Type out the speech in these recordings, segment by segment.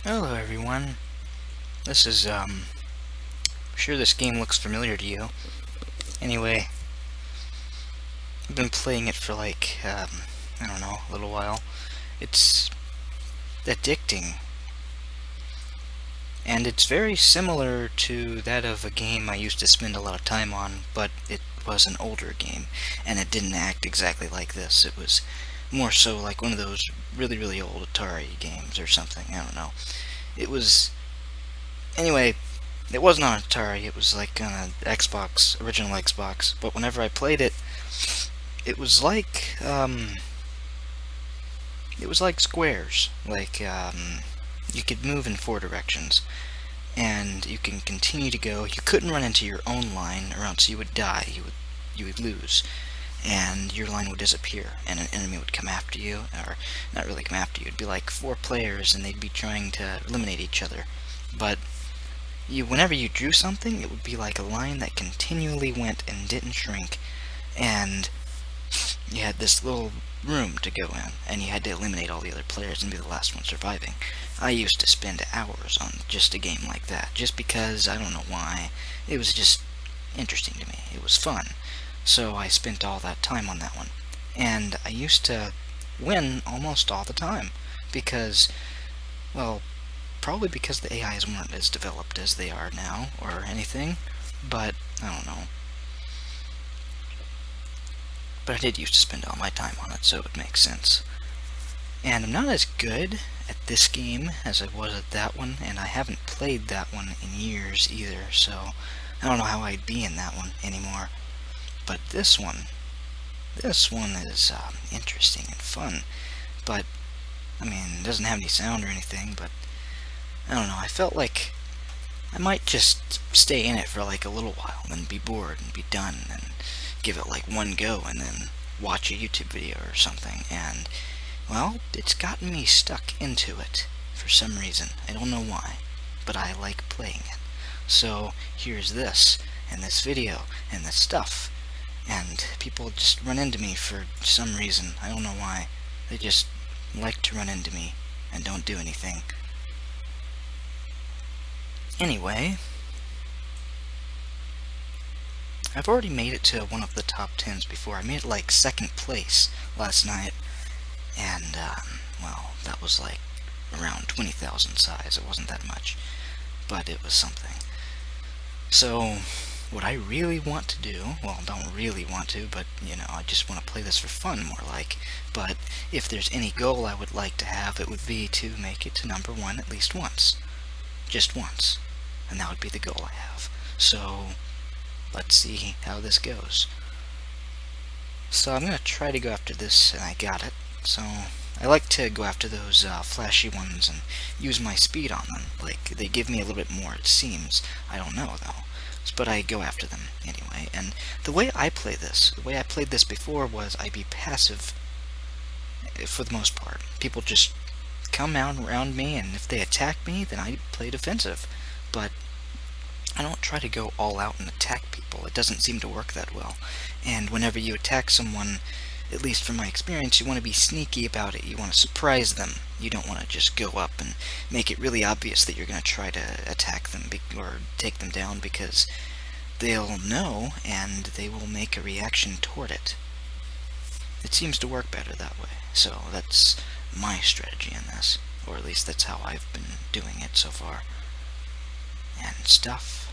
Hello everyone. This is, I'm sure this game looks familiar to you. Anyway, I've been playing it for like, I don't know, a little while. It's addicting. And it's very similar to that of a game I used to spend a lot of time on, but it was an older game, and it didn't act exactly like this. It was more so like one of those really, really old Atari games or something. I don't know. It was, anyway, it wasn't on Atari, it was like on an Xbox, original Xbox, but whenever I played it, it was like, it was like squares. You could move in four directions, and you can continue to go. You couldn't run into your own line, or else you would die, you would lose, and your line would disappear, and an enemy would come after you, or not really come after you, it'd be like four players, and they'd be trying to eliminate each other, but whenever you drew something, it would be like a line that continually went and didn't shrink, and you had this little room to go in, and you had to eliminate all the other players and be the last one surviving. I used to spend hours on just a game like that, just because, I don't know why, it was just interesting to me. It was fun, so I spent all that time on that one. And I used to win almost all the time, because, well, probably because the AIs weren't as developed as they are now, or anything, but I don't know. But I did used to spend all my time on it, so it makes sense. And I'm not as good at this game as I was at that one, and I haven't played that one in years either, so I don't know how I'd be in that one anymore. But this one is interesting and fun, but, I mean, it doesn't have any sound or anything, but I don't know, I felt like I might just stay in it for like a little while, and then be bored and be done, and give it like one go, and then watch a YouTube video or something, and, well, it's gotten me stuck into it for some reason. I don't know why, but I like playing it. So, here's this, and this video, and this stuff, and people just run into me for some reason. I don't know why. They just like to run into me and don't do anything. Anyway, I've already made it to one of the top 10s before. I made it like second place last night, and, well, that was like around 20,000 size. It wasn't that much, but it was something. So, what I really want to do, well, don't really want to, but, you know, I just want to play this for fun, more like, but if there's any goal I would like to have, it would be to make it to number 1 at least once. Just once. And that would be the goal I have. So, let's see how this goes. So I'm going to try to go after this, and I got it. So I like to go after those flashy ones and use my speed on them. Like, they give me a little bit more, it seems. I don't know, though. But I go after them anyway. And the way I play this, the way I played this before was I'd be passive for the most part. People just come out around me, and if they attack me, then I play defensive. But I don't try to go all out and attack people. It doesn't seem to work that well. And whenever you attack someone, at least from my experience, you want to be sneaky about it. You want to surprise them. You don't want to just go up and make it really obvious that you're going to try to attack them or take them down, because they'll know and they will make a reaction toward it. It seems to work better that way. So that's my strategy in this, or at least that's how I've been doing it so far. And stuff.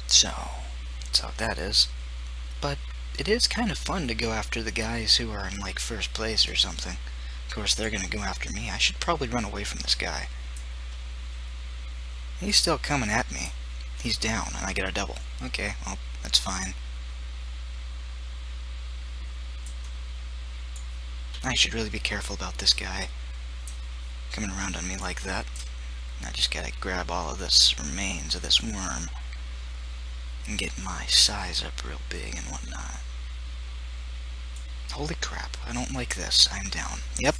So, that's how that is. But it is kind of fun to go after the guys who are in like first place or something. Of course, they're gonna go after me. I should probably run away from this guy. He's still coming at me. He's down, and I get a double. Okay, well, that's fine. I should really be careful about this guy coming around on me like that. I just gotta grab all of this remains of this worm and get my size up real big and whatnot. Holy crap, I don't like this. I'm down. Yep.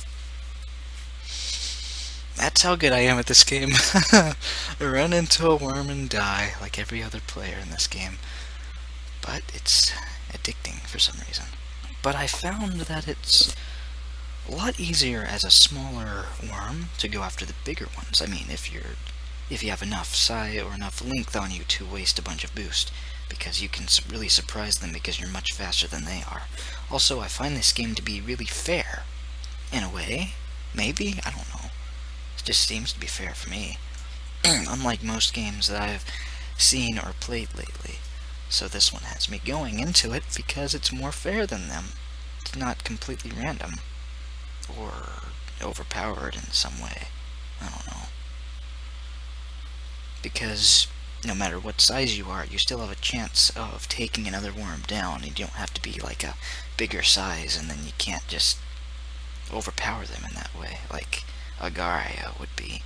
That's how good I am at this game. I run into a worm and die like every other player in this game. But it's addicting for some reason. But I found that it's a lot easier as a smaller worm to go after the bigger ones. I mean, if you have enough size or enough length on you to waste a bunch of boost, because you can really surprise them because you're much faster than they are. Also, I find this game to be really fair, in a way. Maybe? I don't know. It just seems to be fair for me. Unlike most games that I've seen or played lately. So this one has me going into it because it's more fair than them. It's not completely random. Or overpowered in some way. I don't know. Because no matter what size you are, you still have a chance of taking another worm down. You don't have to be like a bigger size, and then you can't just overpower them in that way, like Agario would be.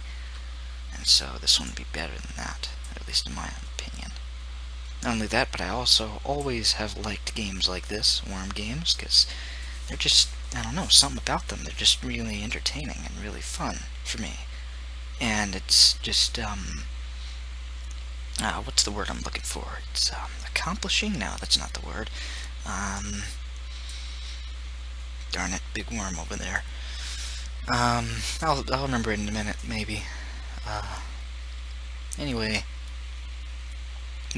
And so this one would be better than that, at least in my opinion. Not only that, but I also always have liked games like this, worm games, because they're just, I don't know, something about them. They're just really entertaining and really fun for me. And it's just, what's the word I'm looking for? It's, accomplishing? No, that's not the word. Darn it, big worm over there. I'll remember it in a minute, maybe. Anyway,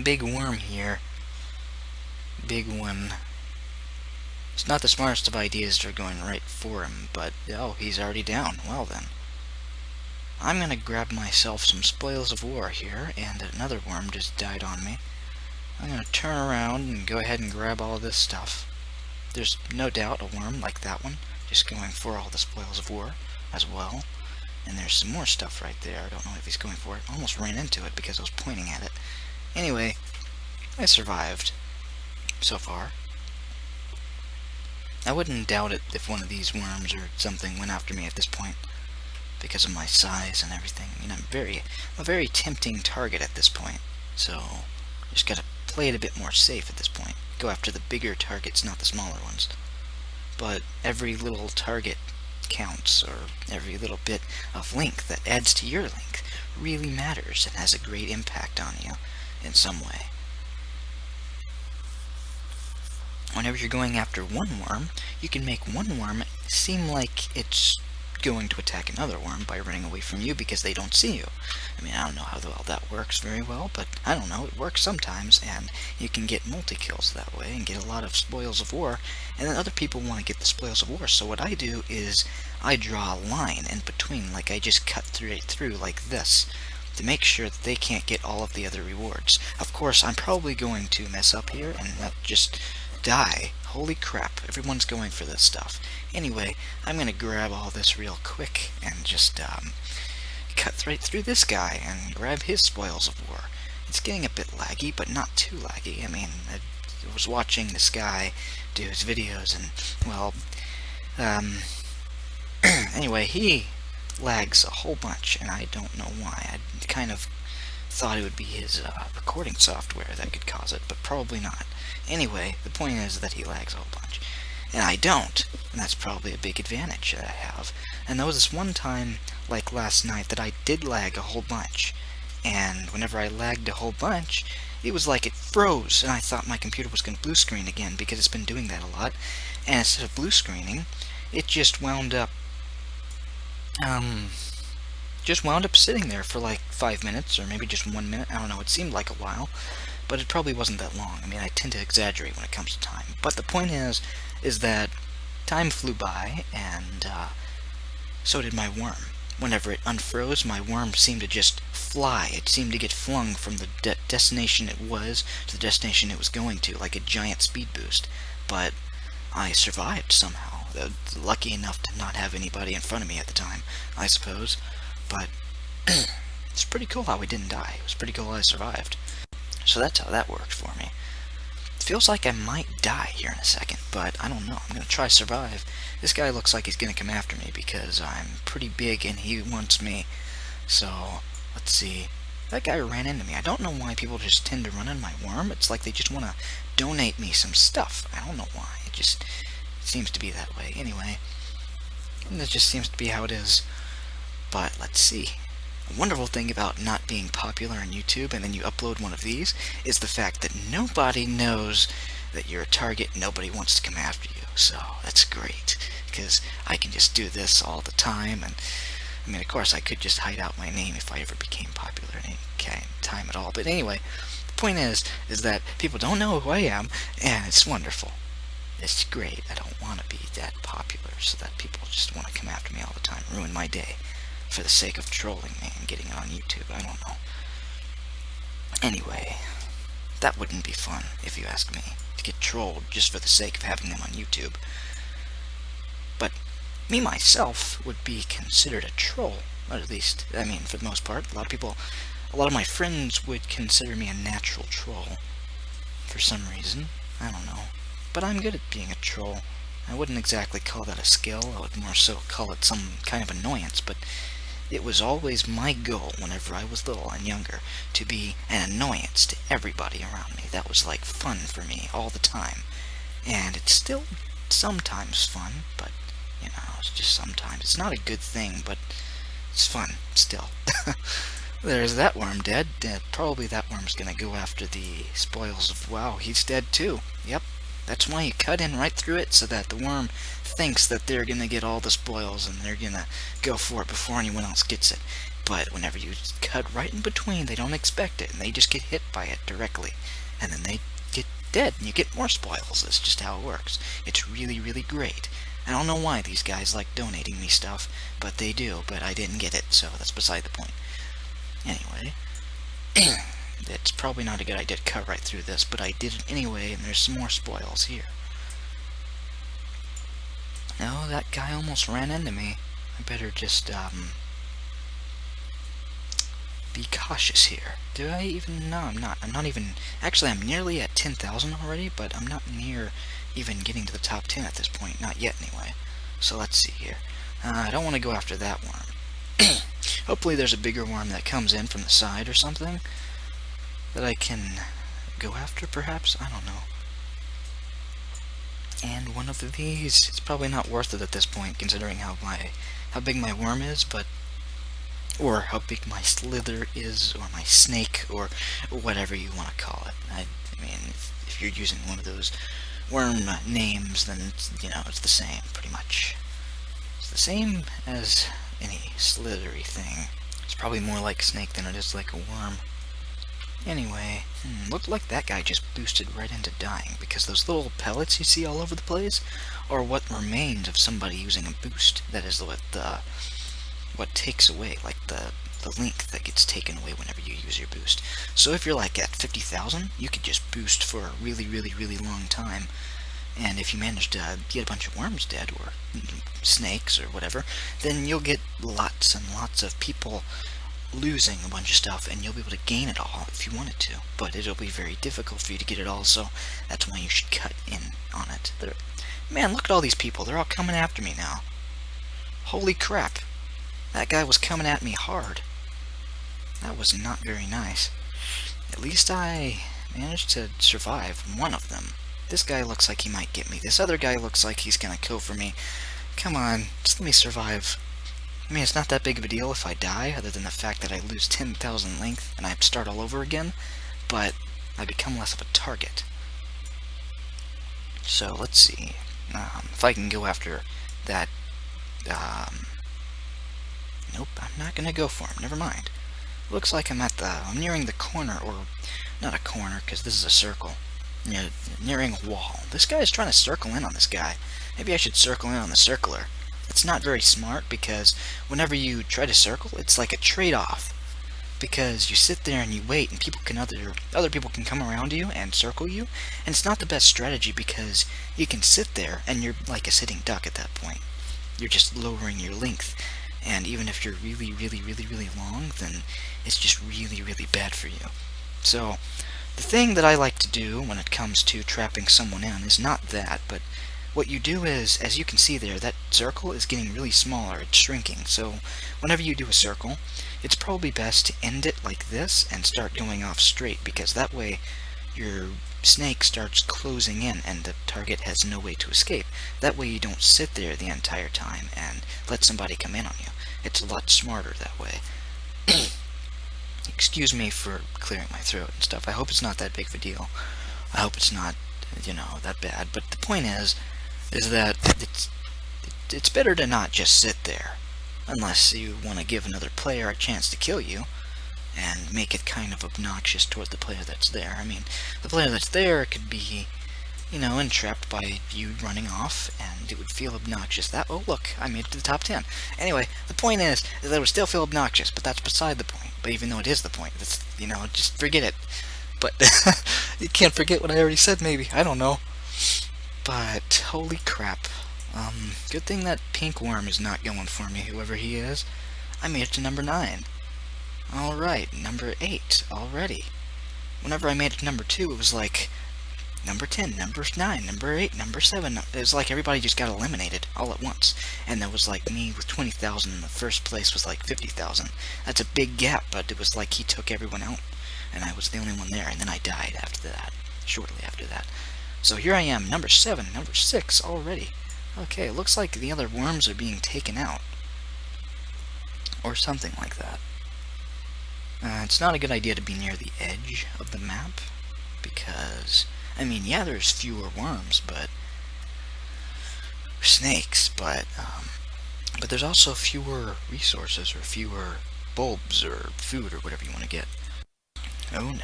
big worm here. Big one. It's not the smartest of ideas that are going right for him, but, oh, he's already down. Well then. I'm gonna grab myself some spoils of war here, and another worm just died on me. I'm gonna turn around and go ahead and grab all this stuff. There's no doubt a worm like that one, just going for all the spoils of war as well. And there's some more stuff right there. I don't know if he's going for it. I almost ran into it because I was pointing at it. Anyway, I survived so far. I wouldn't doubt it if one of these worms or something went after me at this point, because of my size and everything. You know, I'm a very tempting target at this point, so just gotta play it a bit more safe at this point. Go after the bigger targets, not the smaller ones. But every little target counts, or every little bit of length that adds to your length really matters and has a great impact on you in some way. Whenever you're going after one worm, you can make one worm seem like it's going to attack another worm by running away from you because they don't see you. I mean, I don't know how well that works very well, but I don't know, it works sometimes, and you can get multi-kills that way and get a lot of spoils of war, and then other people want to get the spoils of war, so what I do is I draw a line in between, like I just cut right through like this, to make sure that they can't get all of the other rewards. Of course, I'm probably going to mess up here and not just die. Holy crap, everyone's going for this stuff. Anyway, I'm gonna grab all this real quick and just cut right through this guy and grab his spoils of war. It's getting a bit laggy, but not too laggy. I mean, I was watching this guy do his videos, and, well, anyway, he lags a whole bunch, and I don't know why. I kind of thought it would be his recording software that could cause it, but probably not. Anyway, the point is that he lags a whole bunch. And I don't, and that's probably a big advantage that I have. And there was this one time, like last night, that I did lag a whole bunch. And whenever I lagged a whole bunch, it was like it froze, and I thought my computer was going to blue screen again, because it's been doing that a lot. And instead of blue screening, it just wound up sitting there for like 5 minutes, or maybe just 1 minute. I don't know, it seemed like a while, but it probably wasn't that long. I mean, I tend to exaggerate when it comes to time. But the point is that time flew by, and so did my worm. Whenever it unfroze, my worm seemed to just fly. It seemed to get flung from the destination it was to the destination it was going to, like a giant speed boost. But I survived somehow. Lucky enough to not have anybody in front of me at the time, I suppose. But it's pretty cool how we didn't die. It was pretty cool how I survived. So that's how that worked for me. It feels like I might die here in a second, but I don't know. I'm going to try survive. This guy looks like he's going to come after me because I'm pretty big and he wants me. So, let's see. That guy ran into me. I don't know why people just tend to run in my worm. It's like they just want to donate me some stuff. I don't know why. It just seems to be that way. Anyway, that just seems to be how it is. But let's see. A wonderful thing about not being popular on YouTube and then you upload one of these is the fact that nobody knows that you're a target. Nobody wants to come after you. So that's great. because I can just do this all the time. And I mean, of course, I could just hide out my name if I ever became popular at any time at all. But anyway, the point is that people don't know who I am, and it's wonderful. It's great. I don't want to be that popular so that people just want to come after me all the time, ruin my day for the sake of trolling me and getting it on YouTube. I don't know. Anyway, that wouldn't be fun, if you ask me, to get trolled just for the sake of having them on YouTube. But me, myself, would be considered a troll. Or at least, I mean, for the most part. A lot of my friends would consider me a natural troll. For some reason. I don't know. But I'm good at being a troll. I wouldn't exactly call that a skill. I would more so call it some kind of annoyance, but it was always my goal whenever I was little and younger to be an annoyance to everybody around me. That was like fun for me all the time. And it's still sometimes fun, but, you know, it's just sometimes. It's not a good thing, but it's fun still. There's that worm dead. Probably that worm's gonna go after the spoils of... Wow, he's dead too. Yep. That's why you cut in right through it, so that the worm thinks that they're gonna get all the spoils and they're gonna go for it before anyone else gets it. But whenever you cut right in between, they don't expect it, and they just get hit by it directly. And then they get dead, and you get more spoils. That's just how it works. It's really, really great. I don't know why these guys like donating me stuff, but they do, but I didn't get it, so that's beside the point. Anyway, it's probably not a good idea to cut right through this, but I did it anyway, and there's some more spoils here. No, that guy almost ran into me. I better just, be cautious here. Do I even... No, I'm not. I'm not even... Actually, I'm nearly at 10,000 already, but I'm not near even getting to the top 10 at this point. Not yet, anyway. So let's see here. I don't want to go after that worm. Hopefully there's a bigger worm that comes in from the side or something that I can go after, perhaps? I don't know. And one of these, it's probably not worth it at this point, considering how big my worm is, but... Or how big my slither is, or my snake, or whatever you want to call it. I mean, if you're using one of those worm names, then it's, you know, it's the same, pretty much. It's the same as any slithery thing. It's probably more like a snake than it is like a worm. Anyway, looked like that guy just boosted right into dying, because those little pellets you see all over the place are what remains of somebody using a boost. That is what takes away, like the length that gets taken away whenever you use your boost. So if you're like at 50,000, you could just boost for a really, really, really long time. And if you manage to get a bunch of worms dead, or snakes, or whatever, then you'll get lots and lots of people losing a bunch of stuff, and you'll be able to gain it all if you wanted to. But it'll be very difficult for you to get it all, so that's why you should cut in on it. Man, look at all these people. They're all coming after me now. Holy crap. That guy was coming at me hard. That was not very nice. At least I managed to survive one of them. This guy looks like he might get me. This other guy looks like he's gonna go for me. Come on, just let me survive. I mean, it's not that big of a deal if I die, other than the fact that I lose 10,000 length and I have to start all over again, but I become less of a target. So, let's see. If I can go after that... Nope, I'm not gonna go for him. Never mind. Looks like I'm nearing the corner, or not a corner, because this is a circle. Yeah, nearing a wall. This guy is trying to circle in on this guy. Maybe I should circle in on the circler. It's not very smart, because whenever you try to circle, it's like a trade-off. Because you sit there and you wait, and other people can come around you and circle you, and it's not the best strategy, because you can sit there and you're like a sitting duck at that point. You're just lowering your length. And even if you're really, really, really, really long, then it's just really, really bad for you. So, the thing that I like to do when it comes to trapping someone in is not that, but what you do is, as you can see there, that circle is getting really smaller, it's shrinking. So, whenever you do a circle, it's probably best to end it like this and start going off straight, because that way your snake starts closing in and the target has no way to escape. That way you don't sit there the entire time and let somebody come in on you. It's a lot smarter that way. Excuse me for clearing my throat and stuff. I hope it's not that big of a deal. I hope it's not, you know, that bad. But the point is that it's better to not just sit there, unless you want to give another player a chance to kill you, and make it kind of obnoxious toward the player that's there. I mean, the player that's there could be, entrapped by you running off, and it would feel obnoxious. Oh look, I made it to the top 10. Anyway, the point is that it would still feel obnoxious, but that's beside the point. But even though it is the point, that's, just forget it. But you can't forget what I already said, maybe. I don't know. But, holy crap. Good thing that pink worm is not going for me, whoever he is. I made it to number 9. Alright, number 8 already. Whenever I made it to number 2, it was like number 10, number 9, number 8, number 7. It was like everybody just got eliminated all at once. And there was like me with 20,000, and the first place was like 50,000. That's a big gap, but it was like he took everyone out, and I was the only one there, and then I died after that, shortly after that. So here I am, number 7, number 6 already. Okay, it looks like the other worms are being taken out. Or something like that. It's not a good idea to be near the edge of the map, because, I mean, yeah, there's fewer worms, but snakes, but there's also fewer resources, or fewer bulbs, or food, or whatever you want to get. Oh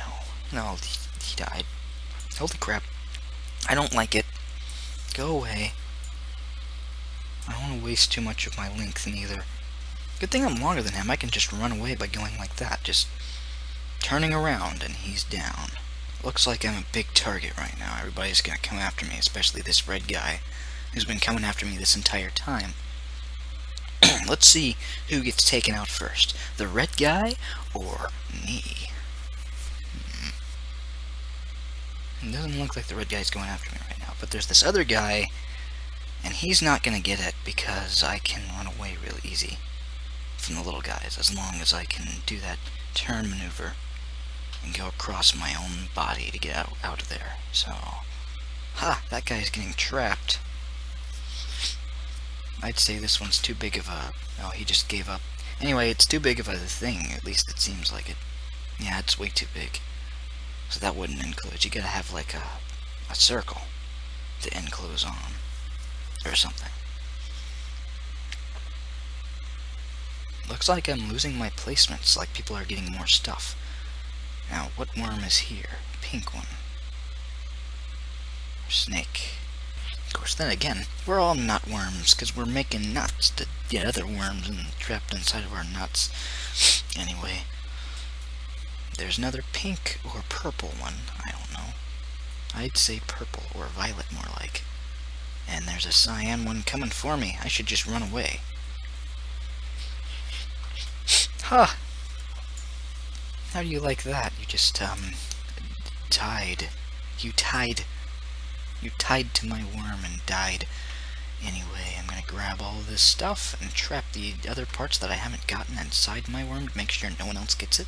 no, he died. Holy crap. I don't like it. Go away. I don't want to waste too much of my length neither. Good thing I'm longer than him. I can just run away by going like that. Just turning around and he's down. Looks like I'm a big target right now. Everybody's gonna come after me, especially this red guy who's been coming after me this entire time. Let's see who gets taken out first. The red guy or me? It doesn't look like the red guy's going after me right now, but there's this other guy, and he's not gonna get it because I can run away real easy from the little guys, as long as I can do that turn maneuver and go across my own body to get out of there. So, that guy's getting trapped. I'd say this one's too big of a... Oh, he just gave up. Anyway, it's too big of a thing, at least it seems like it. Yeah, it's way too big. So that wouldn't enclose. You gotta have like a circle to enclose on, or something. Looks like I'm losing my placements, like people are getting more stuff. Now, what worm is here? Pink one. Snake. Of course, then again, we're all nut worms, because we're making nuts to get other worms and trapped inside of our nuts. Anyway, there's another pink or purple one. I don't know. I'd say purple, or violet more like. And there's a cyan one coming for me. I should just run away. Huh. How do you like that? You just, tied. You tied to my worm and died. Anyway, I'm gonna grab all this stuff and trap the other parts that I haven't gotten inside my worm to make sure no one else gets it.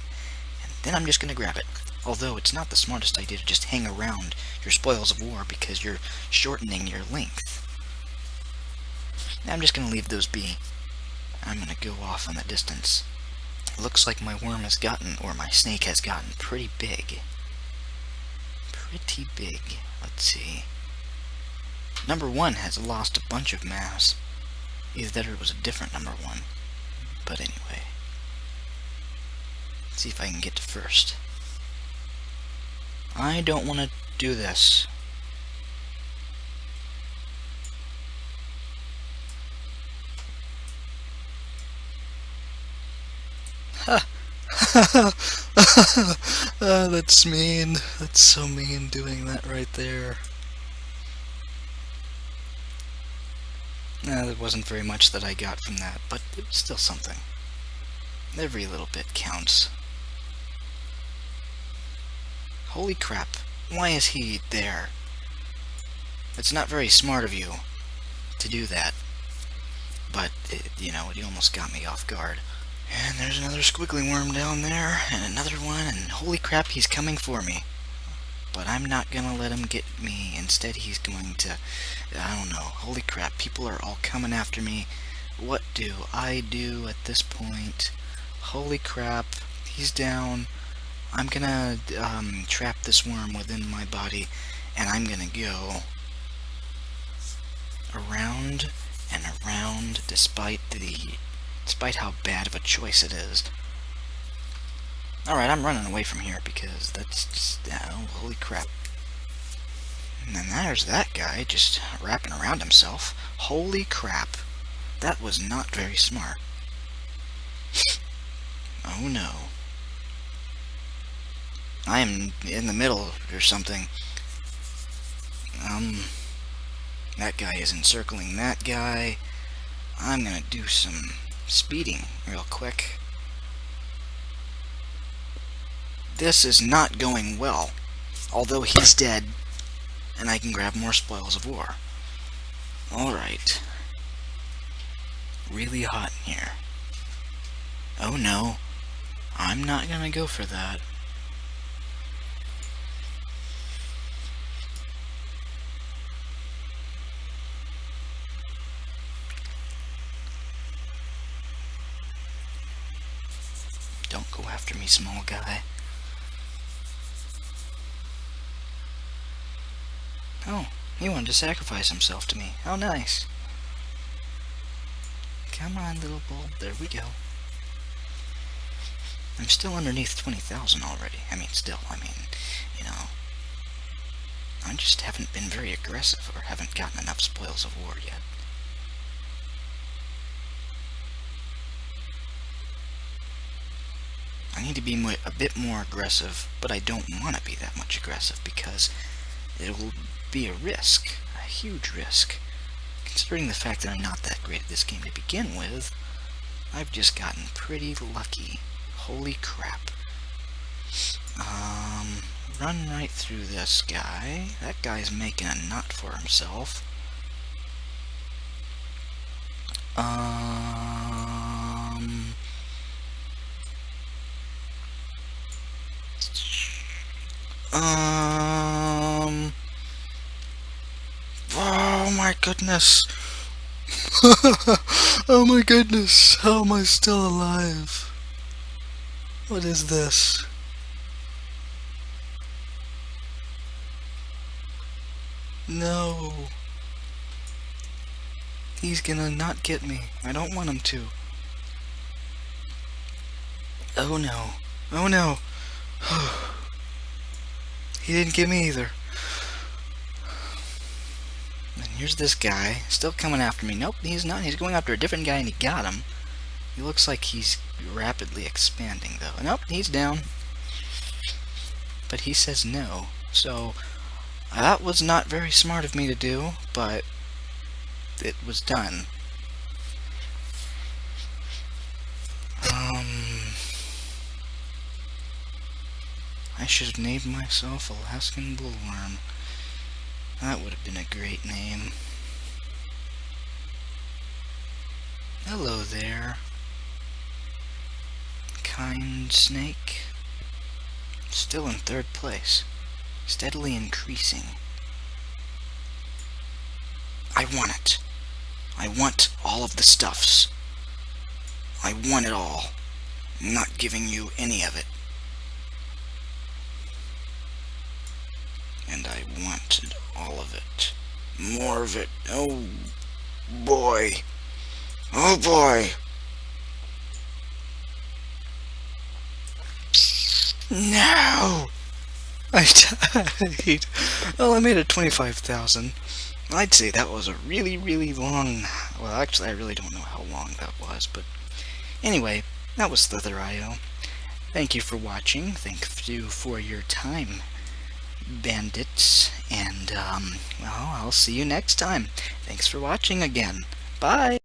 And then I'm just gonna grab it. Although it's not the smartest idea to just hang around your spoils of war because you're shortening your length. Now I'm just gonna leave those be. I'm gonna go off in the distance. Looks like my worm has gotten, or my snake has gotten, pretty big. Pretty big. Let's see. Number 1 has lost a bunch of mass. Either that or it was a different number 1. But anyway. Let's see if I can get to first. I don't want to do this. That's mean. That's so mean doing that right there. There wasn't very much that I got from that, but it was still something. Every little bit counts. Holy crap. Why is he there? It's not very smart of you to do that. But, it almost got me off guard. And there's another squiggly worm down there, and another one, and holy crap, he's coming for me. But I'm not gonna let him get me. Instead, he's going to... I don't know. Holy crap, people are all coming after me. What do I do at this point? Holy crap, he's down. I'm gonna trap this worm within my body, and I'm gonna go around and around, despite how bad of a choice it is. Alright, I'm running away from here because that's just, oh, holy crap. And then there's that guy just wrapping around himself. Holy crap. That was not very smart. Oh no. I am in the middle or something. That guy is encircling that guy. I'm gonna do some speeding real quick. This is not going well. Although he's dead, and I can grab more spoils of war. Alright. Really hot in here. Oh no. I'm not gonna go for that. Don't go after me, small guy. Oh, he wanted to sacrifice himself to me. How nice. Come on, little bulb. There we go. I'm still underneath 20,000 already. I mean, you know, I just haven't been very aggressive or haven't gotten enough spoils of war yet. I need to be a bit more aggressive, but I don't want to be that much aggressive because it will be a risk, a huge risk. Considering the fact that I'm not that great at this game to begin with, I've just gotten pretty lucky. Holy crap. Run right through this guy. That guy's making a nut for himself. Oh my goodness. Oh my goodness. How am I still alive? What is this? No. He's gonna not get me. I don't want him to. Oh no. Oh no. He didn't get me either. And here's this guy, still coming after me. Nope, he's not. He's going after a different guy and he got him. He looks like he's rapidly expanding though. Nope, he's down. But he says no. So, that was not very smart of me to do, but it was done. I should have named myself Alaskan Bullworm. That would have been a great name. Hello there, kind snake. Still in third place, steadily increasing. I want it. I want all of the stuffs. I want it all. I'm not giving you any of it. And I wanted all of it. More of it. Oh boy. Oh boy. No! I died. Well, I made it 25,000. I'd say that was a really, really long... Well, actually, I really don't know how long that was, but... Anyway, that was Slither.io. Thank you for watching. Thank you for your time, bandits. And, well, I'll see you next time. Thanks for watching again. Bye!